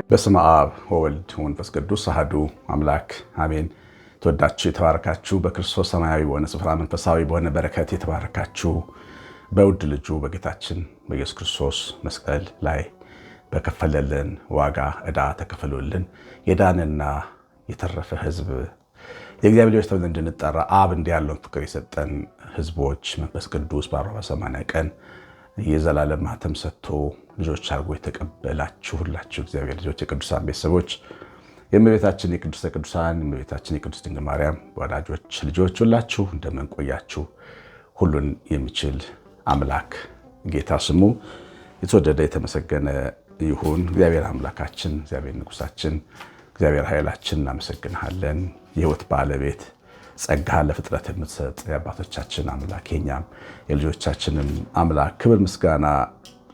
በስመ አብ ወወልድ ወመንፈስ ቅዱስ አሐዱ አምላክ አሜን። ተወዳችሁ የተባረካችሁ በክርስቶስ ሰማያዊ በሆነ ስፍራ መንፈሳዊ በሆነ በረከት የተባረካችሁ በውድ ልጁ በጌታችን በኢየሱስ ክርስቶስ መስቀል ላይ በከፈለልን ዋጋ ዕዳ ተከፍሎልን የዳንና የተረፈ ሕዝብ የእግዚአብሔር ልጆች ተብለን እንድንጠራ አብ እንዲህ ያለውን ፍቅር የሰጠን ሕዝቦች መንፈስ ቅዱስ በ40/80 ቀን የዘላለም ማኅተም ሰጥቶ ልጆች አድርጎ የተቀበላችሁ ሁላችሁ እግዚአብሔር ልጆች የቅዱሳን ቤተሰቦች የእመቤታችን የቅድስተ ቅዱሳን የእመቤታችን የቅድስት ድንግል ማርያም ወዳጆች ልጆች ሁላችሁ እንደምን ቆያችሁ? ሁሉን የሚችል አምላክ ጌታ ስሙ የተወደደ የተመሰገነ ይሁን። እግዚአብሔር አምላካችን፣ እግዚአብሔር ንጉሳችን፣ እግዚአብሔር ኃይላችን እናመሰግንሃለን። የሕይወት ባለቤት ጸጋህን ለፍጥረት የምትሰጥ የአባቶቻችን አምላክ የኛም የልጆቻችንም አምላክ ክብር ምስጋና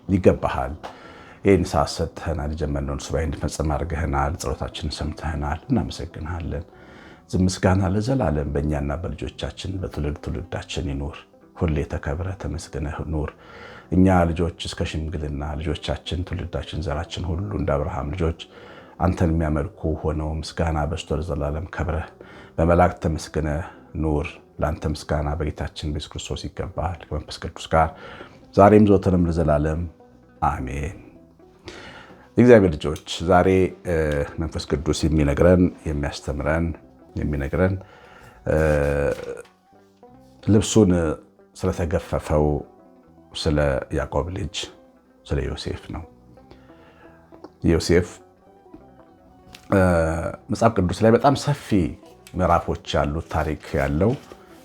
ይገባሃል። ይህን ሰዓት ሰጥተህናል። የጀመርነውን ሱባኤ እንድንፈጽም አድርገህናል። ጸሎታችንን ሰምተህናል። እናመሰግንሃለን። ምስጋና ለዘላለም በእኛና በልጆቻችን በትውልድ ትውልዳችን ይኑር። ሁሌ ተከብረህ ተመስግነህ ኑር። እኛ ልጆች እስከ ሽምግልና ልጆቻችን ትውልዳችን ዘራችን ሁሉ እንደ አብርሃም ልጆች አንተን የሚያመልኩ ሆነው ምስጋና በስቶ ለዘላለም ከብረህ በመላእክት ተመስግነህ ኑር። ለአንተ ምስጋና በጌታችን በኢየሱስ ክርስቶስ ይገባል ከመንፈስ ቅዱስ ጋር ዛሬም ዘወትርም ለዘላለም አሜን። የእግዚአብሔር ልጆች ዛሬ መንፈስ ቅዱስ የሚነግረን የሚያስተምረን የሚነግረን ልብሱን ስለተገፈፈው ስለ ያዕቆብ ልጅ ስለ ዮሴፍ ነው። ዮሴፍ መጽሐፍ ቅዱስ ላይ በጣም ሰፊ ምዕራፎች ያሉት ታሪክ ያለው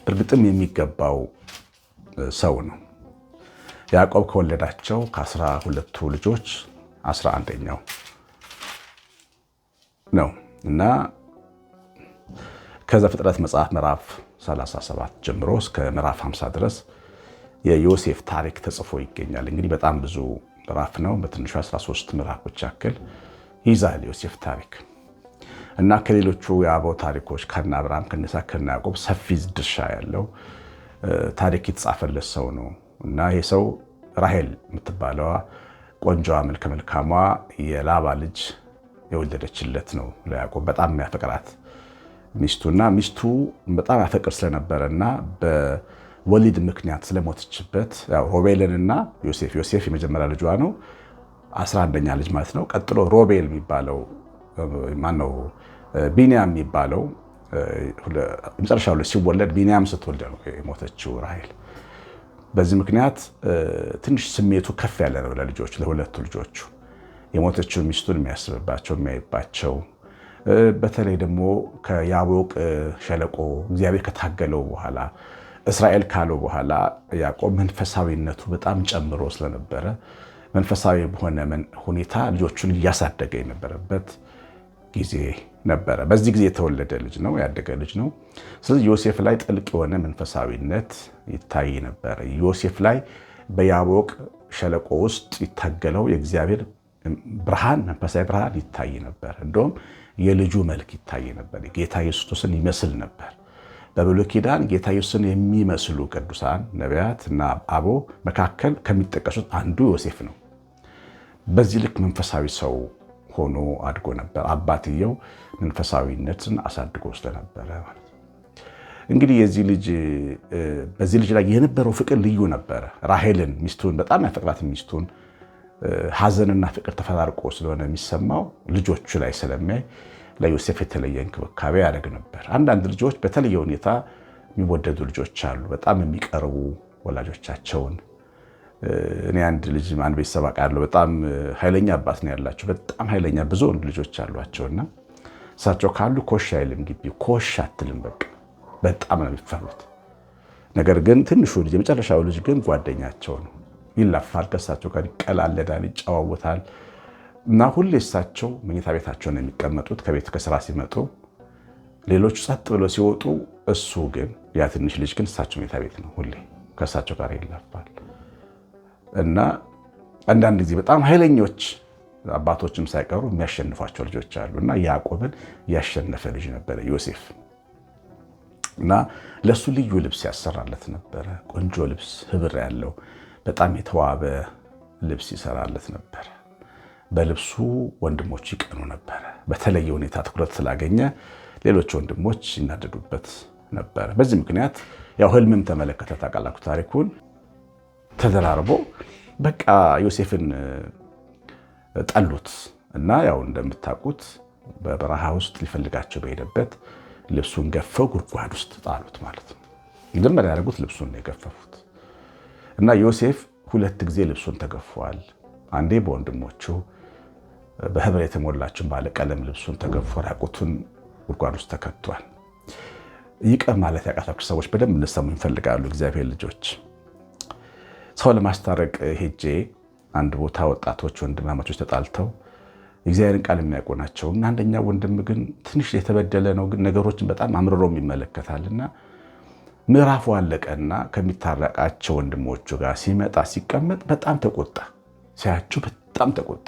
እርግጥም የሚገባው ሰው ነው። ያዕቆብ ከወለዳቸው ከ12ቱ ልጆች 11ኛው ነው እና ከዘፍጥረት መጽሐፍ ምዕራፍ 37 ጀምሮ እስከ ምዕራፍ 50 ድረስ የዮሴፍ ታሪክ ተጽፎ ይገኛል። እንግዲህ በጣም ብዙ ምዕራፍ ነው። በትንሹ 13 ምዕራፎች ያክል ይዛል ዮሴፍ ታሪክ እና ከሌሎቹ የአበው ታሪኮች ከነ አብርሃም ከነ ይስሐቅ ከነ ያዕቆብ ሰፊ ድርሻ ያለው ታሪክ የተጻፈለት ሰው ነው እና ይሄ ሰው ራሔል የምትባለዋ ቆንጆዋ መልከ መልካሟ የላባ ልጅ የወለደችለት ነው ለያዕቆብ። በጣም የሚያፈቅራት ሚስቱና ሚስቱ በጣም ያፈቅር ስለነበረና በወሊድ ምክንያት ስለሞተችበት ሮቤልንና ዮሴፍ የመጀመሪያ ልጇ ነው፣ 11ኛ ልጅ ማለት ነው። ቀጥሎ ሮቤል የሚባለው ማነው ቢንያም የሚባለው የመጨረሻው ልጅ ሲወለድ ቢንያም ስትወልድ ነው የሞተችው ራሔል። በዚህ ምክንያት ትንሽ ስሜቱ ከፍ ያለ ነው ለልጆቹ ለሁለቱ ልጆቹ። የሞተችው ሚስቱን የሚያስብባቸው የሚያይባቸው፣ በተለይ ደግሞ ከያቦቅ ሸለቆ እግዚአብሔር ከታገለው በኋላ እስራኤል ካለው በኋላ ያዕቆብ መንፈሳዊነቱ በጣም ጨምሮ ስለነበረ መንፈሳዊ በሆነ ሁኔታ ልጆቹን እያሳደገ የነበረበት ጊዜ ነበረ። በዚህ ጊዜ የተወለደ ልጅ ነው፣ ያደገ ልጅ ነው። ስለዚህ ዮሴፍ ላይ ጥልቅ የሆነ መንፈሳዊነት ይታይ ነበረ። ዮሴፍ ላይ በያቦቅ ሸለቆ ውስጥ ይታገለው የእግዚአብሔር ብርሃን መንፈሳዊ ብርሃን ይታይ ነበር። እንደውም የልጁ መልክ ይታይ ነበር። ጌታ ኢየሱስ ክርስቶስን ይመስል ነበር። በብሉይ ኪዳን ጌታ ኢየሱስን የሚመስሉ ቅዱሳን ነቢያት እና አበው መካከል ከሚጠቀሱት አንዱ ዮሴፍ ነው። በዚህ ልክ መንፈሳዊ ሰው ሆኖ አድጎ ነበር። አባትየው መንፈሳዊነትን አሳድጎ ስለነበረ ማለት ነው። እንግዲህ በዚህ ልጅ ላይ የነበረው ፍቅር ልዩ ነበረ። ራሔልን ሚስቱን በጣም ያፈቅራት ሚስቱን ሐዘንና ፍቅር ተፈራርቆ ስለሆነ የሚሰማው ልጆቹ ላይ ስለሚያይ ለዮሴፍ የተለየ እንክብካቤ ያደርግ ነበር። አንዳንድ ልጆች በተለየ ሁኔታ የሚወደዱ ልጆች አሉ፣ በጣም የሚቀርቡ ወላጆቻቸውን። እኔ አንድ ቤተሰብ አውቃለሁ። በጣም ኃይለኛ አባት ነው ያላቸው። በጣም ኃይለኛ ብዙ ወንድ ልጆች አሏቸውና እሳቸው ካሉ ኮሽ አይልም፣ ግቢ ኮሽ አትልም። በጣም ነው የሚፈሩት። ነገር ግን ትንሹ ልጅ የመጨረሻው ልጅ ግን ጓደኛቸው ነው። ይላፋል፣ ከእሳቸው ጋር ይቀላለዳል፣ ይጨዋወታል እና ሁሌ እሳቸው መኝታ ቤታቸው ነው የሚቀመጡት። ከቤት ከስራ ሲመጡ ሌሎቹ ጸጥ ብለው ሲወጡ፣ እሱ ግን ያ ትንሽ ልጅ ግን እሳቸው መኝታ ቤት ነው፣ ሁሌ ከእሳቸው ጋር ይላፋል። እና አንዳንድ ጊዜ በጣም ኃይለኞች አባቶችም ሳይቀሩ የሚያሸንፏቸው ልጆች አሉ እና ያዕቆብን ያሸነፈ ልጅ ነበረ ዮሴፍ እና ለሱ ልዩ ልብስ ያሰራለት ነበረ። ቆንጆ ልብስ፣ ህብር ያለው በጣም የተዋበ ልብስ ይሰራለት ነበረ። በልብሱ ወንድሞች ይቀኑ ነበረ። በተለየ ሁኔታ ትኩረት ስላገኘ ሌሎች ወንድሞች ይናደዱበት ነበረ። በዚህ ምክንያት ያው ህልምም ተመለከተ። ታውቃላችሁ ታሪኩን። ተደራርቦ በቃ ዮሴፍን ጠሉት እና ያው እንደምታውቁት በበረሃ ውስጥ ሊፈልጋቸው በሄደበት ልብሱን ገፈው ጉድጓድ ውስጥ ጣሉት ማለት ነው። መጀመሪያ ያደረጉት ልብሱን ነው የገፈፉት እና ዮሴፍ 2 ጊዜ ልብሱን ተገፏል። አንዴ በወንድሞቹ በህብር የተሞላችን ባለቀለም ልብሱን ተገፎ ራቁቱን ጉድጓድ ውስጥ ተከቷል። ይቅር ማለት ያቃታችሁ ሰዎች በደንብ እንድትሰሙ ይፈልጋሉ። እግዚአብሔር ልጆች፣ ሰው ለማስታረቅ ሄጄ አንድ ቦታ ወጣቶች ወንድማማቾች ተጣልተው እግዚአብሔርን ቃል የሚያውቁ ናቸው እና አንደኛው ወንድም ግን ትንሽ የተበደለ ነው፣ ግን ነገሮችን በጣም አምርሮም ይመለከታልና ምዕራፉ አለቀና ከሚታረቃቸው ወንድሞቹ ጋር ሲመጣ ሲቀመጥ በጣም ተቆጣ። ሲያቸው በጣም ተቆጣ።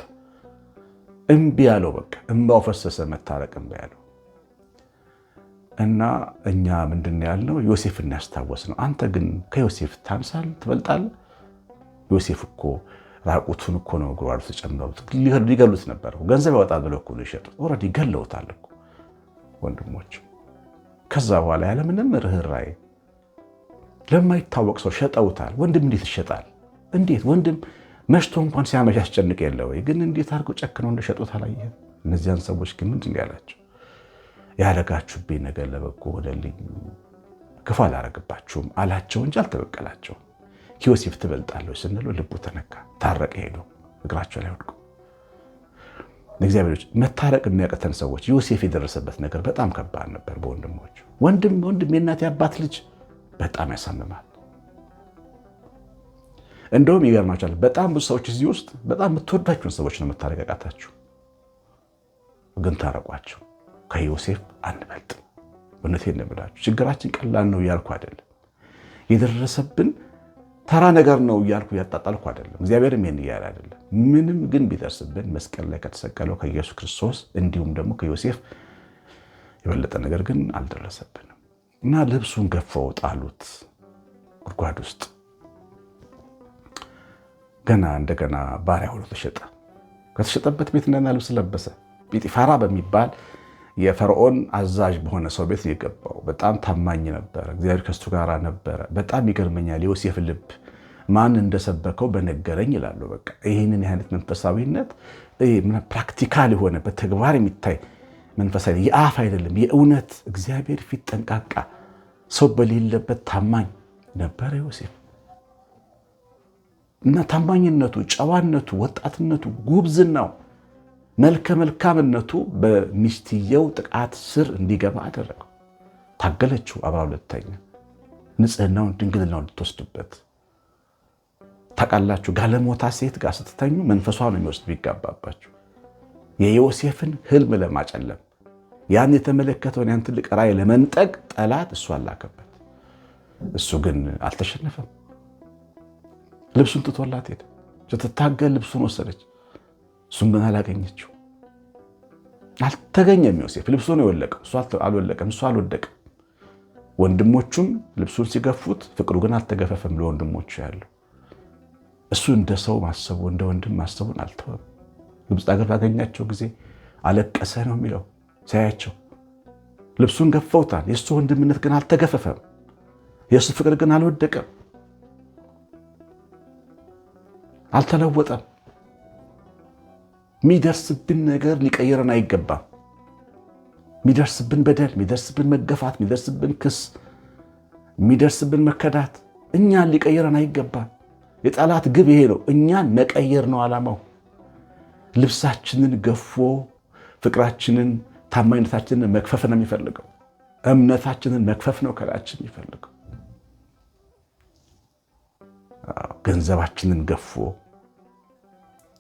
እምቢ ያለው በቃ እምባው ፈሰሰ። መታረቅ እምቢ ያለው እና እኛ ምንድን ያልነው ዮሴፍን ያስታወስ ነው። አንተ ግን ከዮሴፍ ታንሳል ትበልጣለህ። ዮሴፍ እኮ ራቁቱን እኮ ነው ጉድጓድ ውስጥ ጨምረውት ሊገሉት ነበር። ገንዘብ ያወጣል ብለው እኮ ነው የሸጡት። ኦልሬዲ ገለውታል እኮ ወንድሞች። ከዛ በኋላ ያለምንም ርኅራኄ ለማይታወቅ ሰው ሸጠውታል። ወንድም እንዴት ይሸጣል? እንዴት ወንድም መሽቶ እንኳን ሲያመሽ ያስጨንቅ የለ ወይ? ግን እንዴት አድርገው ጨክነው እንደሸጡት አላየህም? እነዚያን ሰዎች ግን ምንድን ያላቸው? ያደረጋችሁብኝ ነገር ለበጎ ሆነልኝ፣ ክፉ አላረግባችሁም አላቸው እንጂ አልተበቀላቸውም። ዮሴፍ ትበልጣለህ ስንለው ልቡ ተነካ። ታረቀ፣ ሄዶ እግራቸው ላይ ወድቆ። እግዚአብሔሮች መታረቅ የሚያቅተን ሰዎች ዮሴፍ የደረሰበት ነገር በጣም ከባድ ነበር። በወንድሞቹ ወንድም የእናት የአባት ልጅ በጣም ያሳምማል። እንደውም ይገርማችኋል፣ በጣም ብዙ ሰዎች እዚህ ውስጥ በጣም የምትወዷቸውን ሰዎች ነው መታረቅ ያቃታችሁ፣ ግን ታረቋቸው። ከዮሴፍ አንበልጥም። እውነቴን ነው የምላችሁ። ችግራችን ቀላል ነው እያልኩ አይደለም። የደረሰብን ተራ ነገር ነው እያልኩ እያጣጣልኩ አይደለም። እግዚአብሔርም ይህን እያለ አይደለም። ምንም ግን ቢደርስብን መስቀል ላይ ከተሰቀለው ከኢየሱስ ክርስቶስ እንዲሁም ደግሞ ከዮሴፍ የበለጠ ነገር ግን አልደረሰብንም እና ልብሱን ገፈው ጣሉት ጉድጓድ ውስጥ። ገና እንደገና ባሪያ ሆኖ ተሸጠ። ከተሸጠበት ቤት እንደና ልብስ ለበሰ። ጲጢፋራ በሚባል የፈርዖን አዛዥ በሆነ ሰው ቤት የገባው በጣም ታማኝ ነበረ። እግዚአብሔር ከሱ ጋር ነበረ። በጣም ይገርመኛል። የዮሴፍ ልብ ማን እንደሰበከው በነገረኝ ይላሉ። በቃ ይህንን አይነት መንፈሳዊነት ፕራክቲካል የሆነ በተግባር የሚታይ መንፈሳዊ የአፍ አይደለም፣ የእውነት እግዚአብሔር ፊት ጠንቃቃ፣ ሰው በሌለበት ታማኝ ነበረ ዮሴፍ እና ታማኝነቱ፣ ጨዋነቱ፣ ወጣትነቱ፣ ጉብዝናው፣ መልከ መልካምነቱ በሚስትየው ጥቃት ስር እንዲገባ አደረገው። ታገለችው። አብራ ሁለተኛ ንጽህናውን ድንግልናውን እንድትወስድበት ታውቃላችሁ። ጋለሞታ ሴት ጋር ስትተኙ መንፈሷ ነው የሚወስድ ቢጋባባችሁ። የዮሴፍን ህልም ለማጨለም ያን የተመለከተውን ያን ትልቅ ራእይ ለመንጠቅ ጠላት እሱ አላከበት። እሱ ግን አልተሸነፈም። ልብሱን ትቶላት ሄደ። ስትታገል ልብሱን ወሰደች። እሱም ግን አላገኘችው። አልተገኘም። ዮሴፍ ልብሱ ነው የወለቀው፣ እሱ አልወለቀም። እሱ አልወደቀም። ወንድሞቹም ልብሱን ሲገፉት ፍቅሩ ግን አልተገፈፈም። ለወንድሞቹ ያለው እሱ እንደ ሰው ማሰቡ እንደ ወንድም ማሰቡን አልተወም። ግብፅ ሀገር ባገኛቸው ጊዜ አለቀሰ ነው የሚለው። ሳያቸው ልብሱን ገፈውታል። የእሱ ወንድምነት ግን አልተገፈፈም። የእሱ ፍቅር ግን አልወደቀም፣ አልተለወጠም። የሚደርስብን ነገር ሊቀይረን አይገባም። የሚደርስብን በደል፣ የሚደርስብን መገፋት፣ የሚደርስብን ክስ፣ የሚደርስብን መከዳት እኛን ሊቀይረን አይገባም። የጠላት ግብ ይሄ ነው። እኛን መቀየር ነው ዓላማው። ልብሳችንን ገፎ ፍቅራችንን፣ ታማኝነታችንን መክፈፍ ነው የሚፈልገው። እምነታችንን መክፈፍ ነው ከላያችን የሚፈልገው። ገንዘባችንን ገፎ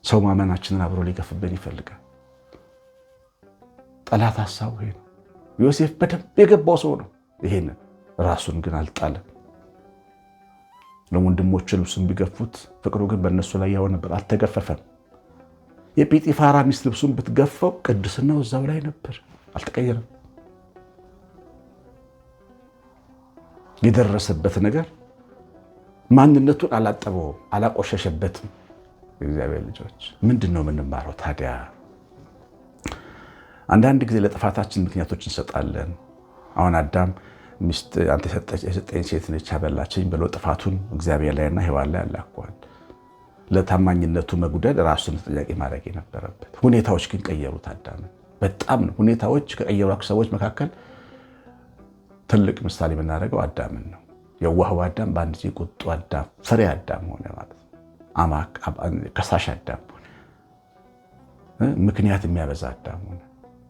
ሰው ማመናችንን አብሮ ሊገፍብን ይፈልጋል። ጠላት ሀሳቡ ይሄ ነው። ዮሴፍ በደንብ የገባው ሰው ነው ይሄንን። ራሱን ግን አልጣለም። ለወንድሞቹ ልብሱን ቢገፉት ፍቅሩ ግን በእነሱ ላይ ያው ነበር፣ አልተገፈፈም። የጲጢፋራ ሚስት ልብሱን ብትገፋው ቅድስናው እዛው ላይ ነበር፣ አልተቀየረም። የደረሰበት ነገር ማንነቱን አላጠበውም፣ አላቆሸሸበትም። የእግዚአብሔር ልጆች ምንድን ነው የምንማረው ታዲያ? አንዳንድ ጊዜ ለጥፋታችን ምክንያቶች እንሰጣለን። አሁን አዳም ሚስት አንተ የሰጠኝ ሴት ነች ያበላችኝ ብሎ ጥፋቱን እግዚአብሔር ላይና ሔዋን ላይ አላኳል። ለታማኝነቱ መጉደል ራሱን ተጠያቂ ማድረግ የነበረበት። ሁኔታዎች ግን ቀየሩት አዳምን። በጣም ነው ሁኔታዎች ከቀየሯቸው ሰዎች መካከል ትልቅ ምሳሌ የምናደርገው አዳምን ነው። የዋህው አዳም በአንድ ጊዜ ቁጡ አዳም፣ ፍሬ አዳም ሆነ ማለት ነው። ከሳሽ አዳም ሆነ። ምክንያት የሚያበዛ አዳም ሆነ።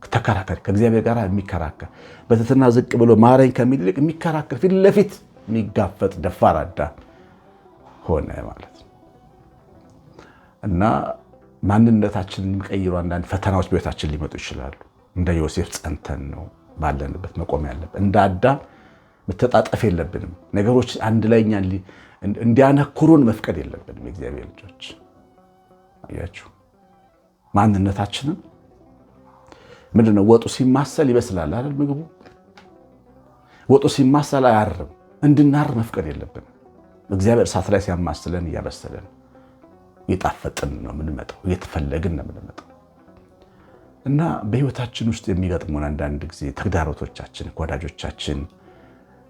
ተከራካሪ፣ ከእግዚአብሔር ጋር የሚከራከር በትህትና ዝቅ ብሎ ማረኝ ከሚል ይልቅ የሚከራከር ፊት ለፊት የሚጋፈጥ ደፋር አዳም ሆነ ማለት ነው። እና ማንነታችንን የሚቀይሩ አንዳንድ ፈተናዎች በሕይወታችን ሊመጡ ይችላሉ። እንደ ዮሴፍ ጸንተን ነው ባለንበት መቆም ያለብን። እንደ አዳም መተጣጠፍ የለብንም። ነገሮች አንድ ላይ እኛን እንዲያነክሩን መፍቀድ የለብንም። የእግዚአብሔር ልጆች አያችሁ፣ ማንነታችንን ምንድነው? ወጡ ሲማሰል ይበስላል አይደል? ምግቡ ወጡ ሲማሰል አያርም። እንድናር መፍቀድ የለብንም። እግዚአብሔር እሳት ላይ ሲያማስለን እያበሰለን እየጣፈጥን ነው የምንመጣው፣ እየተፈለግን ነው የምንመጣው። እና በህይወታችን ውስጥ የሚገጥሙን አንዳንድ ጊዜ ተግዳሮቶቻችን ከወዳጆቻችን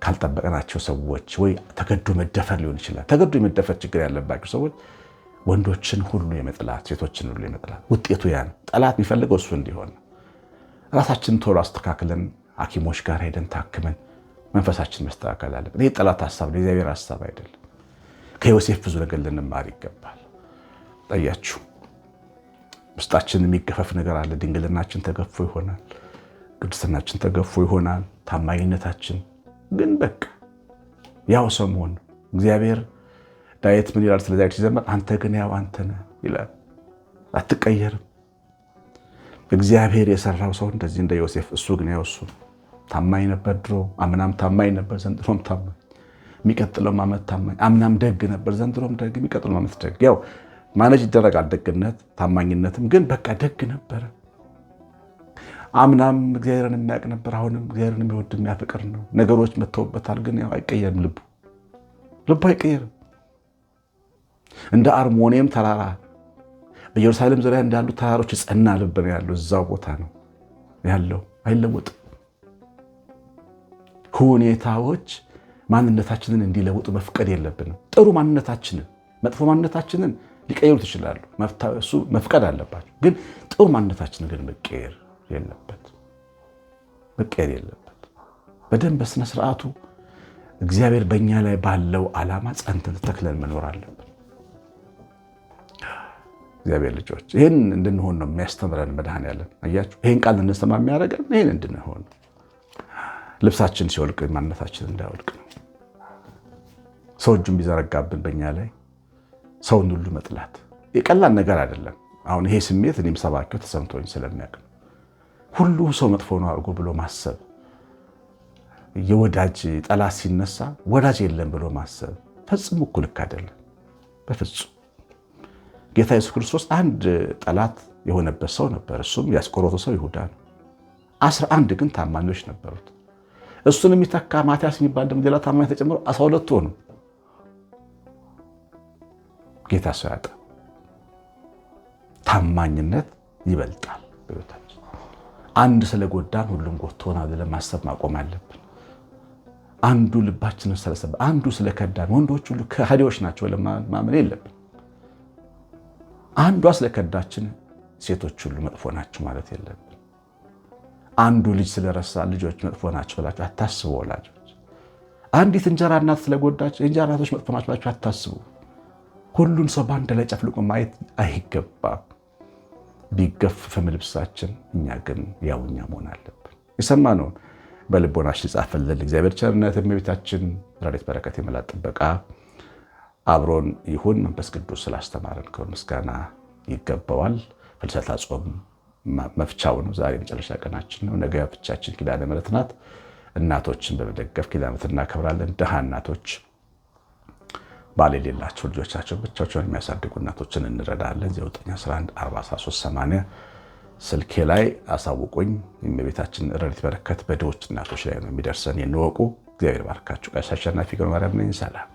ካልጠበቅናቸው ሰዎች ወይ ተገዶ መደፈር ሊሆን ይችላል። ተገዶ የመደፈር ችግር ያለባቸው ሰዎች ወንዶችን ሁሉ የመጥላት ሴቶችን ሁሉ የመጥላት ውጤቱ ያ ነው። ጠላት የሚፈልገው እሱ እንዲሆን ነው። ራሳችንን ቶሎ አስተካክለን ሐኪሞች ጋር ሄደን ታክመን መንፈሳችን መስተካከል አለብን። ይህ ጠላት ሀሳብ ነው፣ የእግዚአብሔር ሀሳብ አይደለም። ከዮሴፍ ብዙ ነገር ልንማር ይገባል። ጠያችሁ ውስጣችን የሚገፈፍ ነገር አለ። ድንግልናችን ተገፎ ይሆናል፣ ቅድስናችን ተገፎ ይሆናል፣ ታማኝነታችን ግን በቃ ያው ሰው መሆን ነው። እግዚአብሔር ዳዊት ምን ይላል? ስለዚህ ሲዘመር አንተ ግን ያው አንተ ነህ ይላል፣ አትቀየርም። እግዚአብሔር የሰራው ሰው እንደዚህ እንደ ዮሴፍ፣ እሱ ግን ያው እሱ ታማኝ ነበር። ድሮ አምናም ታማኝ ነበር፣ ዘንድሮም ታማኝ፣ የሚቀጥለውም ዓመት ታማኝ። አምናም ደግ ነበር፣ ዘንድሮም ደግ፣ የሚቀጥለውም ዓመት ደግ። ያው ማነጅ ይደረጋል ደግነት ታማኝነትም፣ ግን በቃ ደግ ነበረ። አምናም እግዚአብሔርን የሚያውቅ ነበር፣ አሁንም እግዚአብሔርን የሚወድ የሚያፈቅር ነው። ነገሮች መተውበታል፣ ግን ያው አይቀየርም። ልቡ አይቀየርም። እንደ አርሞኒየም ተራራ በኢየሩሳሌም ዙሪያ እንዳሉ ተራሮች ጸና ልብ ነው ያለው። እዛው ቦታ ነው ያለው፣ አይለወጥም። ሁኔታዎች ማንነታችንን እንዲለውጡ መፍቀድ የለብንም። ጥሩ ማንነታችንን፣ መጥፎ ማንነታችንን ሊቀይሩት ይችላሉ፣ እሱ መፍቀድ አለባቸው። ግን ጥሩ ማንነታችንን ግን መቀየር የለበት። በደንብ በስነ ስርዓቱ እግዚአብሔር በእኛ ላይ ባለው ዓላማ ጸንተን ተክለን መኖር አለብን። እግዚአብሔር ልጆች ይህን እንድንሆን ነው የሚያስተምረን መድኃኔዓለም። አያችሁ፣ ይህን ቃል እንድንሰማ የሚያደርገን ይህን እንድንሆን፣ ልብሳችን ሲወልቅ ማንነታችን እንዳይወልቅ ነው። ሰው እጁን ቢዘረጋብን በእኛ ላይ ሰውን ሁሉ መጥላት የቀላል ነገር አይደለም። አሁን ይሄ ስሜት እኔም ሰባኪው ተሰምቶኝ ስለሚያውቅ ነው። ሁሉ ሰው መጥፎ ነው አድርጎ ብሎ ማሰብ፣ የወዳጅ ጠላት ሲነሳ ወዳጅ የለም ብሎ ማሰብ ፈጽሞ እኮ ልክ አይደለም፣ በፍጹም። ጌታ ኢየሱስ ክርስቶስ አንድ ጠላት የሆነበት ሰው ነበር። እሱም ያስቆሮቱ ሰው ይሁዳ ነው። 11 ግን ታማኞች ነበሩት። እሱን የሚተካ ማቲያስ የሚባል ደግሞ ሌላ ታማኝ ተጨምሮ 12 ሆኑ። ጌታ ሰው ያጣ ታማኝነት ይበልጣል። አንድ ስለጎዳን ሁሉም ጎድቶናል ብለን ማሰብ ማቆም አለብን። አንዱ ልባችንን ስለሰበ፣ አንዱ ስለከዳን፣ ወንዶች ሁሉ ከሃዲዎች ናቸው ብለን ማመን የለብን። አንዷ ስለከዳችን ሴቶች ሁሉ መጥፎ ናቸው ማለት የለብን። አንዱ ልጅ ስለረሳ ልጆች መጥፎ ናቸው ብላችሁ አታስቡ። ወላጆች አንዲት እንጀራ እናት ስለጎዳች የእንጀራ እናቶች መጥፎ ናቸው ብላችሁ አታስቡ። ሁሉን ሰው በአንድ ላይ ጨፍልቆ ማየት አይገባም። ቢገፈፍም ልብሳችን እኛ ግን ያው እኛ መሆን አለብን። የሰማነውን በልቦናችን ጻፈልን። እግዚአብሔር ቸርነት፣ እመቤታችን ረድኤት በረከት፣ የመላእክት ጥበቃ አብሮን ይሁን። መንፈስ ቅዱስ ስላስተማረን ክብር ምስጋና ይገባዋል። ፍልሰታ ጾም መፍቻው ነው። ዛሬ መጨረሻ ቀናችን ነው። ነገ ፍቻችን ኪዳነ ምሕረት ናት። እናቶችን በመደገፍ ኪዳነ ምሕረት እናከብራለን። ድሃ እናቶች ባል የሌላቸው ልጆቻቸው ብቻቸውን የሚያሳድጉ እናቶችን እንረዳለን። 9114380 ስልኬ ላይ አሳውቁኝ። የእመቤታችን ረድኤት በረከት በድሆች እናቶች ላይ ነው የሚደርሰን። እንወቁ። እግዚአብሔር ባርካችሁ። ቀሲስ አሸናፊ ገብረማርያም ነኝ። ሰላም